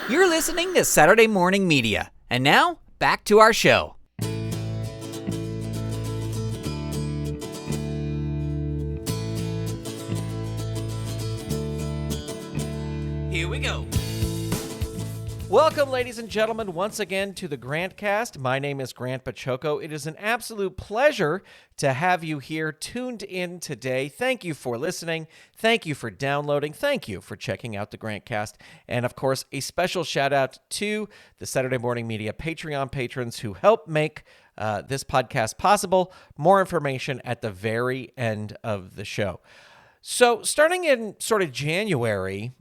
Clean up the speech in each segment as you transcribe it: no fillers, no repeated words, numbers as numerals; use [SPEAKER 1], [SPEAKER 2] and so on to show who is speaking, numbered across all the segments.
[SPEAKER 1] You're listening to Saturday Morning Media. And now, back to our show. Here we go.
[SPEAKER 2] Welcome, ladies and gentlemen, once again to the Grantcast. My name is Grant Baciocco. It is an absolute pleasure to have you here tuned in today. Thank you for listening. Thank you for downloading. Thank you for checking out the Grantcast. And, of course, a special shout-out to the Saturday Morning Media Patreon patrons who help make this podcast possible. More information at the very end of the show. So, starting in sort of January,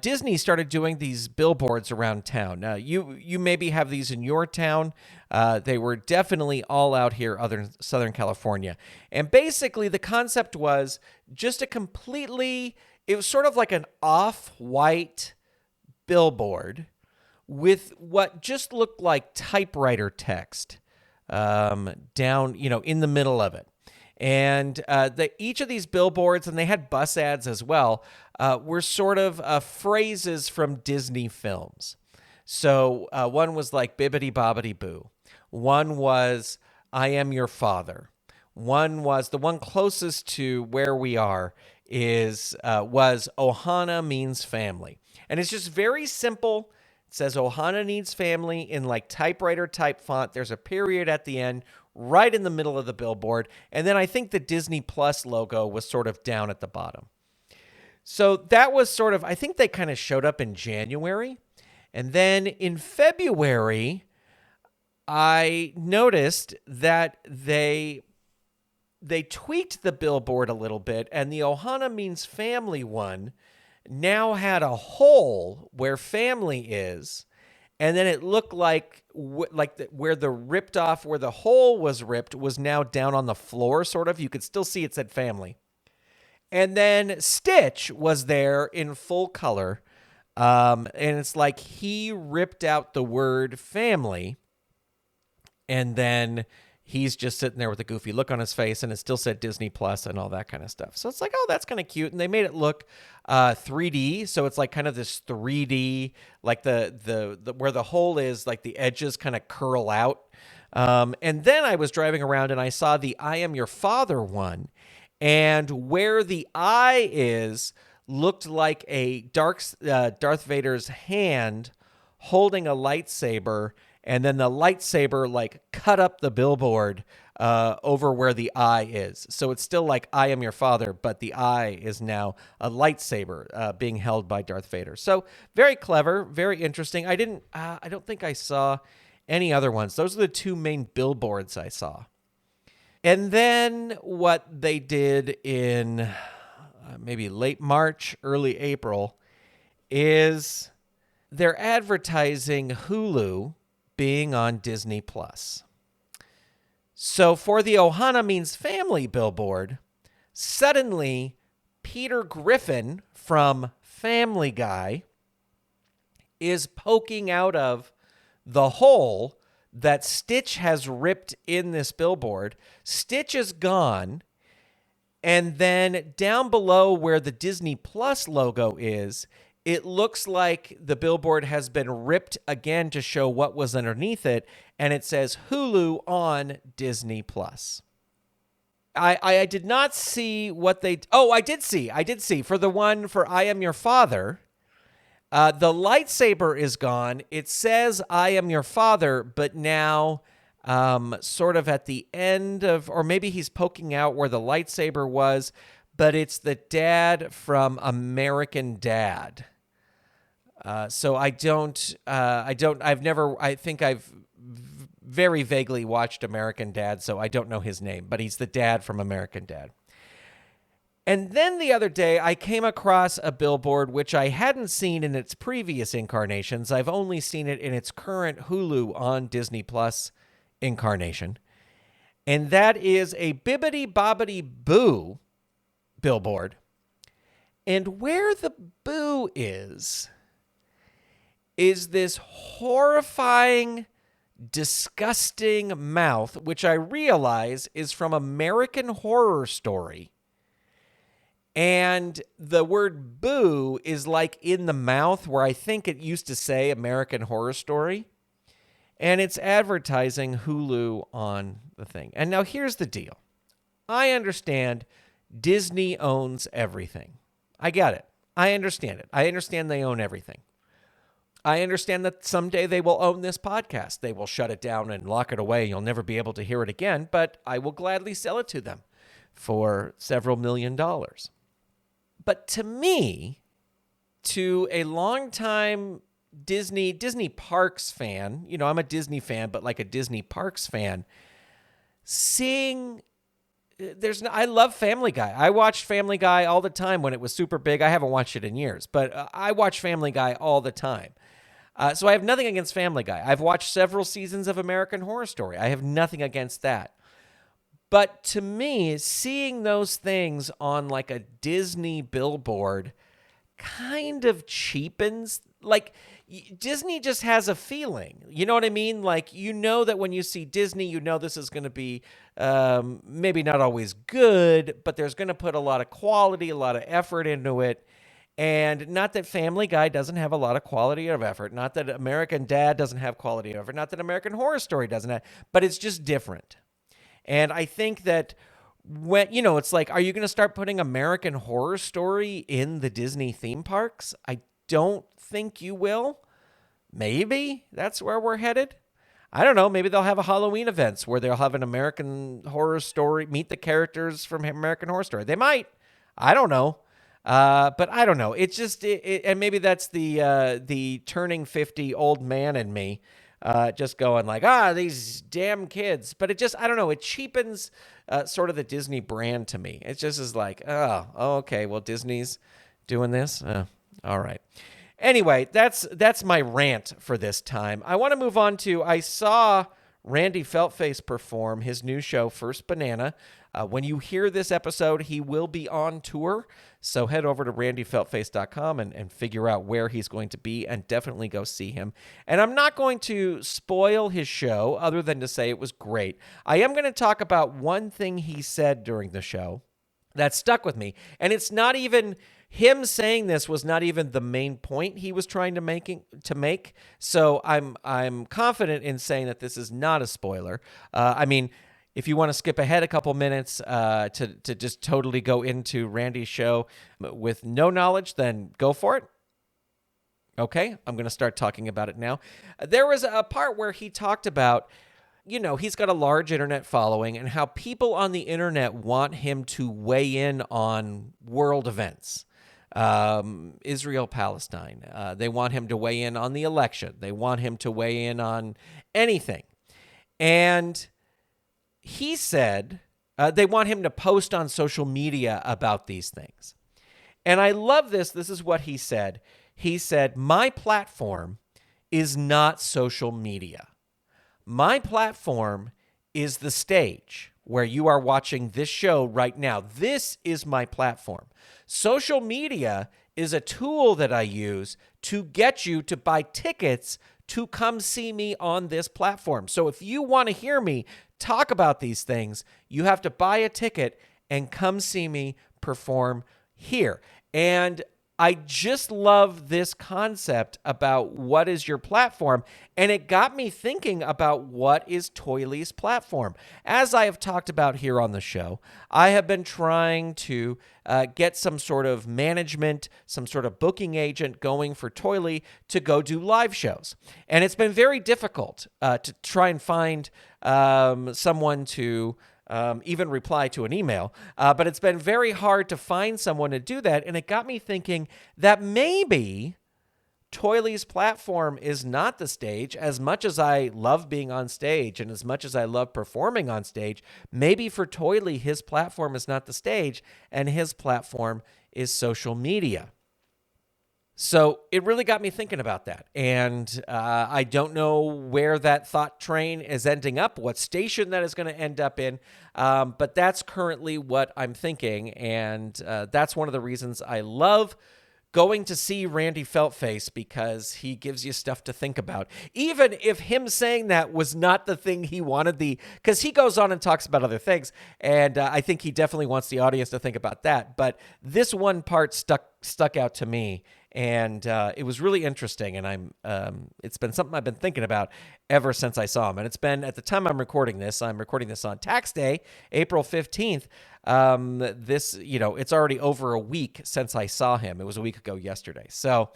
[SPEAKER 2] Disney started doing these billboards around town. Now, you maybe have these in your town. They were definitely all out here, other Southern California. And basically, the concept was just it was sort of like an off-white billboard with what just looked like typewriter text down, in the middle of it. And each of these billboards, and they had bus ads as well, were sort of phrases from Disney films. So one was like Bibbidi Bobbidi Boo. One was I Am Your Father. One was the one closest to where we are was Ohana means family. And it's just very simple. It says Ohana needs family in like typewriter type font. There's a period at the end, right in the middle of the billboard. And then I think the Disney Plus logo was sort of down at the bottom. So that was sort of, I think they kind of showed up in January. And then in February, I noticed that they tweaked the billboard a little bit, and the Ohana means family one now had a hole where family is. And then it looked like where the hole was ripped was now down on the floor, sort of. You could still see it said family. And then Stitch was there in full color. And it's like he ripped out the word family. And then he's just sitting there with a goofy look on his face, and it still said Disney Plus and all that kind of stuff. So it's like, oh, that's kind of cute. And they made it look 3D. So it's like kind of this 3D, like the where the hole is, like the edges kind of curl out. And then I was driving around and I saw the I Am Your Father one. And where the eye is looked like a Darth Vader's hand holding a lightsaber, and then the lightsaber like cut up the billboard over where the eye is. So it's still like I Am Your Father, but the eye is now a lightsaber being held by Darth Vader. So very clever, very interesting. I don't think I saw any other ones. Those are the two main billboards I saw. And then what they did in maybe late March, early April, is they're advertising Hulu being on Disney Plus. So for the Ohana means family billboard, suddenly Peter Griffin from Family Guy is poking out of the hole that Stitch has ripped in this billboard. Stitch is gone. And then down below where the Disney Plus logo is, it looks like the billboard has been ripped again to show what was underneath it. And it says Hulu on Disney Plus. I did not see what they... Oh, I did see. For the one for I Am Your Father... the lightsaber is gone. It says, I am your father, but now sort of at the end of, or maybe he's poking out where the lightsaber was, but it's the dad from American Dad. So I think I've very vaguely watched American Dad, so I don't know his name, but he's the dad from American Dad. And then the other day, I came across a billboard which I hadn't seen in its previous incarnations. I've only seen it in its current Hulu on Disney Plus incarnation. And that is a Bibbidi Bobbidi Boo billboard. And where the boo is this horrifying, disgusting mouth, which I realize is from American Horror Story. And the word boo is like in the mouth where I think it used to say American Horror Story. And it's advertising Hulu on the thing. And now here's the deal. I understand Disney owns everything. I get it. I understand it. I understand they own everything. I understand that someday they will own this podcast. They will shut it down and lock it away. You'll never be able to hear it again, but I will gladly sell it to them for several $million. But to me, to a longtime Disney Parks fan, I'm a Disney fan, but like a Disney Parks fan, I love Family Guy. I watched Family Guy all the time when it was super big. I haven't watched it in years, but I watch Family Guy all the time. So I have nothing against Family Guy. I've watched several seasons of American Horror Story. I have nothing against that. But to me, seeing those things on like a Disney billboard kind of cheapens, like Disney just has a feeling. You know what I mean? Like, that when you see Disney, this is going to be maybe not always good, but there's going to put a lot of quality, a lot of effort into it. And not that Family Guy doesn't have a lot of quality of effort. Not that American Dad doesn't have quality of effort. Not that American Horror Story doesn't have, but it's just different. And I think that when, it's like, are you going to start putting American Horror Story in the Disney theme parks? I don't think you will. Maybe that's where we're headed. I don't know. Maybe they'll have a Halloween events where they'll have an American Horror Story, meet the characters from American Horror Story. They might. I don't know. But I don't know. It's just, and maybe that's the turning 50 old man in me. Just going like, these damn kids. But it just, I don't know, it cheapens sort of the Disney brand to me. It just is like, okay, well, Disney's doing this. All right. Anyway, that's my rant for this time. I want to move on to, I saw Randy Feltface perform his new show, First Banana. When you hear this episode, he will be on tour. So head over to randyfeltface.com and figure out where he's going to be and definitely go see him. And I'm not going to spoil his show other than to say it was great. I am going to talk about one thing he said during the show that stuck with me. And it's not even, him saying this was not even the main point he was trying to make. So I'm confident in saying that this is not a spoiler. If you want to skip ahead a couple minutes to just totally go into Randy's show with no knowledge, then go for it. Okay, I'm going to start talking about it now. There was a part where he talked about, he's got a large internet following and how people on the internet want him to weigh in on world events. Israel, Palestine. They want him to weigh in on the election. They want him to weigh in on anything. And he said they want him to post on social media about these things. And I love this. This is what he said. He said, my platform is not social media. My platform is the stage where you are watching this show right now. This is my platform. Social media is a tool that I use to get you to buy tickets to come see me on this platform. So if you want to hear me talk about these things, you have to buy a ticket and come see me perform here. And I just love this concept about what is your platform. And it got me thinking about what is Toiley's platform. As I have talked about here on the show, I have been trying to get some sort of management, some sort of booking agent going for Toiley to go do live shows. And it's been very difficult to try and find someone to even reply to an email. But it's been very hard to find someone to do that. And it got me thinking that maybe Toiley's platform is not the stage. As much as I love being on stage and as much as I love performing on stage, maybe for Toiley, his platform is not the stage and his platform is social media. So it really got me thinking about that. And I don't know where that thought train is ending up, what station that is going to end up in. But that's currently what I'm thinking. And that's one of the reasons I love going to see Randy Feltface because he gives you stuff to think about. Even if him saying that was not the thing he wanted, because he goes on and talks about other things, and I think he definitely wants the audience to think about that. But this one part stuck out to me, and it was really interesting, and it's been something I've been thinking about ever since I saw him. And it's been, at the time I'm recording this on Tax Day, April 15th. It's already over a week since I saw him. It was a week ago yesterday. So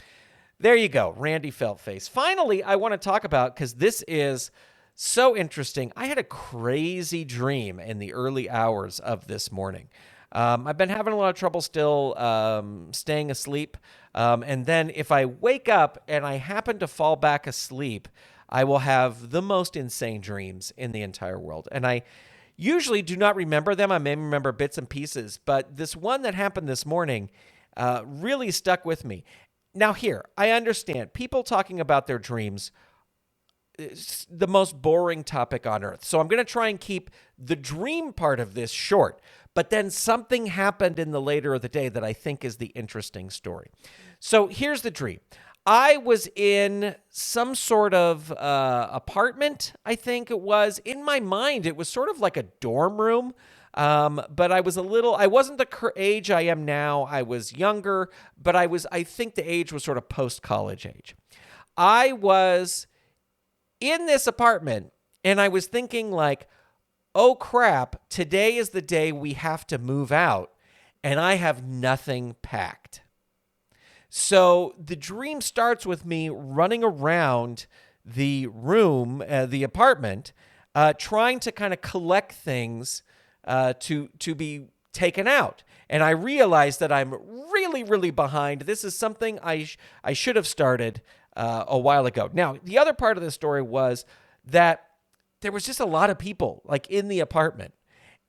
[SPEAKER 2] there you go, Randy Feltface. Finally, I want to talk about, because this is so interesting. I had a crazy dream in the early hours of this morning. I've been having a lot of trouble still staying asleep. And then if I wake up and I happen to fall back asleep, I will have the most insane dreams in the entire world. And I usually do not remember them. I may remember bits and pieces, but this one that happened this morning really stuck with me. Now here, I understand people talking about their dreams is the most boring topic on earth. So I'm going to try and keep the dream part of this short. But then something happened in the later of the day that I think is the interesting story. So here's the dream. I was in some sort of apartment, I think it was. In my mind, it was sort of like a dorm room. But I wasn't the age I am now. I was younger, but I think the age was sort of post-college age. I was in this apartment and I was thinking like, oh crap, today is the day we have to move out and I have nothing packed. So the dream starts with me running around the room, the apartment, trying to kind of collect things to be taken out. And I realize that I'm really, really behind. This is something I should have started a while ago. Now, the other part of the story was that there was just a lot of people like in the apartment,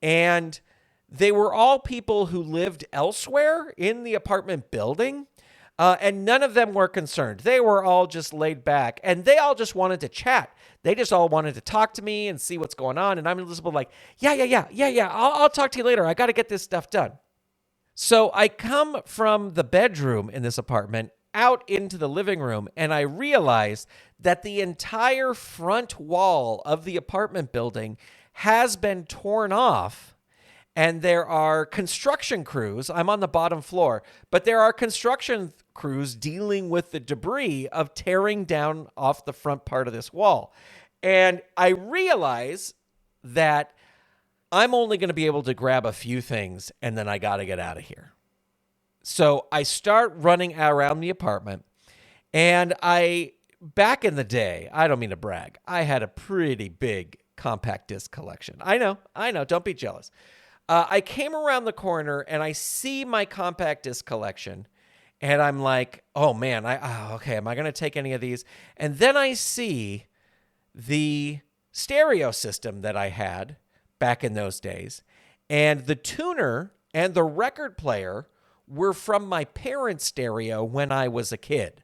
[SPEAKER 2] and they were all people who lived elsewhere in the apartment building. And none of them were concerned. They were all just laid back, and they all just wanted to chat. They just all wanted to talk to me and see what's going on. And I'm just like, yeah. I'll talk to you later. I got to get this stuff done. So I come from the bedroom in this apartment out into the living room, and I realize that the entire front wall of the apartment building has been torn off. And there are construction crews. I'm on the bottom floor, but there are construction crews dealing with the debris of tearing down off the front part of this wall. And I realize that I'm only going to be able to grab a few things, and then I got to get out of here. So I start running around the apartment, and back in the day, I don't mean to brag, I had a pretty big compact disc collection. I know, don't be jealous. I came around the corner and I see my compact disc collection, and I'm like, oh man, okay, am I going to take any of these? And then I see the stereo system that I had back in those days, and the tuner and the record player were from my parents' stereo when I was a kid.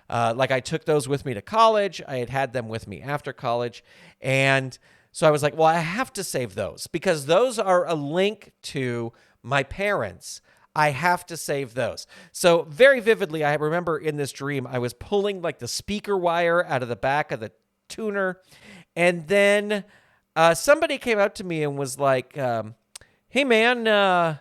[SPEAKER 2] Like I took those with me to college. I had them with me after college, and so I was like, well, I have to save those because those are a link to my parents. I have to save those. So very vividly, I remember in this dream, I was pulling like the speaker wire out of the back of the tuner. And then somebody came up to me and was like, hey man, are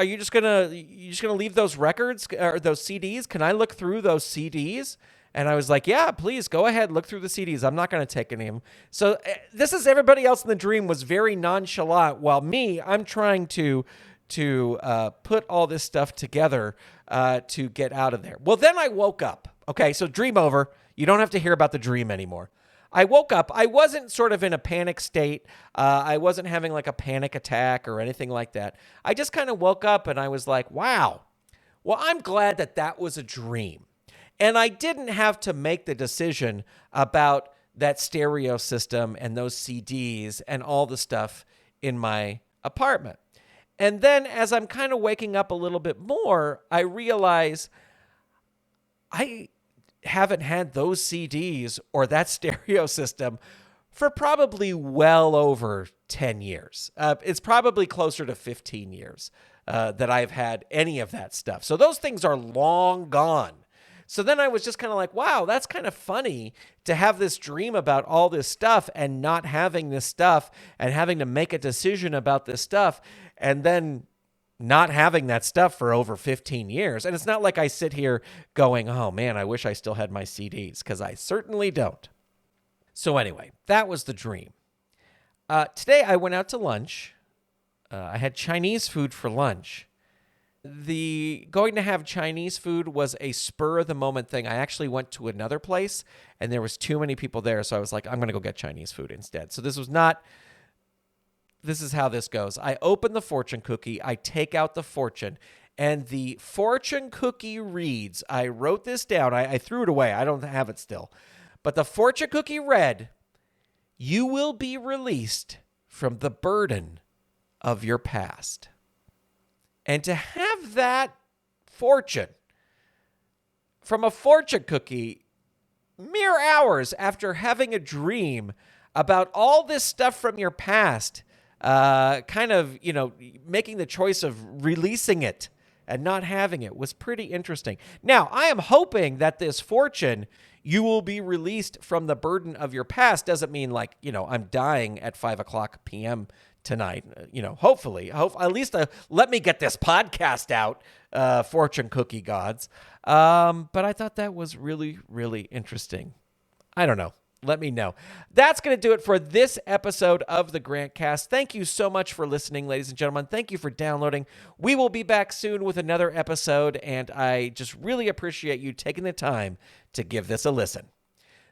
[SPEAKER 2] you just gonna leave those records or those CDs? Can I look through those CDs? And I was like, yeah, please go ahead, look through the CDs. I'm not going to take any of them. So this is everybody else in the dream was very nonchalant, while me, I'm trying to put all this stuff together to get out of there. Well, then I woke up. Okay, so dream over. You don't have to hear about the dream anymore. I woke up. I wasn't sort of in a panic state. I wasn't having like a panic attack or anything like that. I just kind of woke up and I was like, wow. Well, I'm glad that was a dream. And I didn't have to make the decision about that stereo system and those CDs and all the stuff in my apartment. And then as I'm kind of waking up a little bit more, I realize I haven't had those CDs or that stereo system for probably well over 10 years. It's probably closer to 15 years that I've had any of that stuff. So those things are long gone. So then I was just kind of like, wow, that's kind of funny to have this dream about all this stuff and not having this stuff and having to make a decision about this stuff and then not having that stuff for over 15 years. And it's not like I sit here going, oh man, I wish I still had my CDs, because I certainly don't. So anyway, that was the dream. Today I went out to lunch. I had Chinese food for lunch. The going to have Chinese food was a spur of the moment thing. I actually went to another place and there was too many people there. So I was like, I'm going to go get Chinese food instead. So this is how this goes. I open the fortune cookie. I take out the fortune, and the fortune cookie reads, I wrote this down. I threw it away. I don't have it still. But the fortune cookie read, you will be released from the burden of your past. And to have that fortune from a fortune cookie mere hours after having a dream about all this stuff from your past, kind of, making the choice of releasing it and not having it was pretty interesting. Now, I am hoping that this fortune, you will be released from the burden of your past, doesn't mean like, I'm dying at 5:00 p.m. tonight. Hopefully, at least let me get this podcast out, fortune cookie gods. But I thought that was really, really interesting. I don't know. Let me know. That's going to do it for this episode of the Grantcast. Thank you so much for listening, ladies and gentlemen. Thank you for downloading. We will be back soon with another episode, and I just really appreciate you taking the time to give this a listen.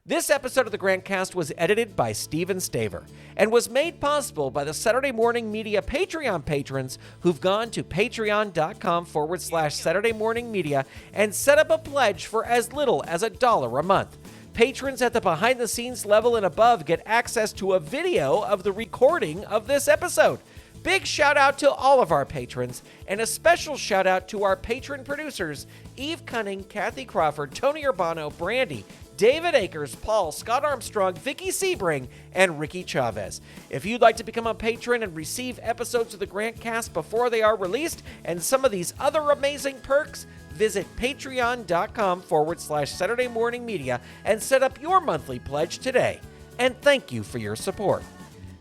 [SPEAKER 2] This episode of the Grantcast was edited by Stephen Staver and was made possible by the Saturday Morning Media Patreon patrons who've gone to patreon.com/Saturday Morning Media and set up a pledge for as little as $1 a month. Patrons at the behind-the-scenes level and above get access to a video of the recording of this episode. Big shout out to all of our patrons, and a special shout out to our patron producers, Eve Cunning, Kathy Crawford, Tony Urbano, Brandy, David Akers, Paul, Scott Armstrong, Vicky Sebring, and Ricky Chavez. If you'd like to become a patron and receive episodes of the Grantcast before they are released and some of these other amazing perks, visit patreon.com/Saturday Morning Media and set up your monthly pledge today. And thank you for your support.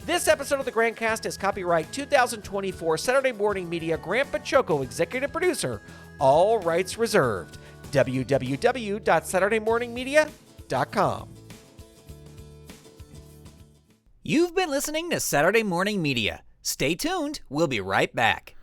[SPEAKER 2] This episode of the Grantcast is copyright 2024 Saturday Morning Media, Grant Baciocco, executive producer, all rights reserved. www.saturdaymorningmedia.com.
[SPEAKER 1] You've been listening to Saturday Morning Media. Stay tuned. We'll be right back.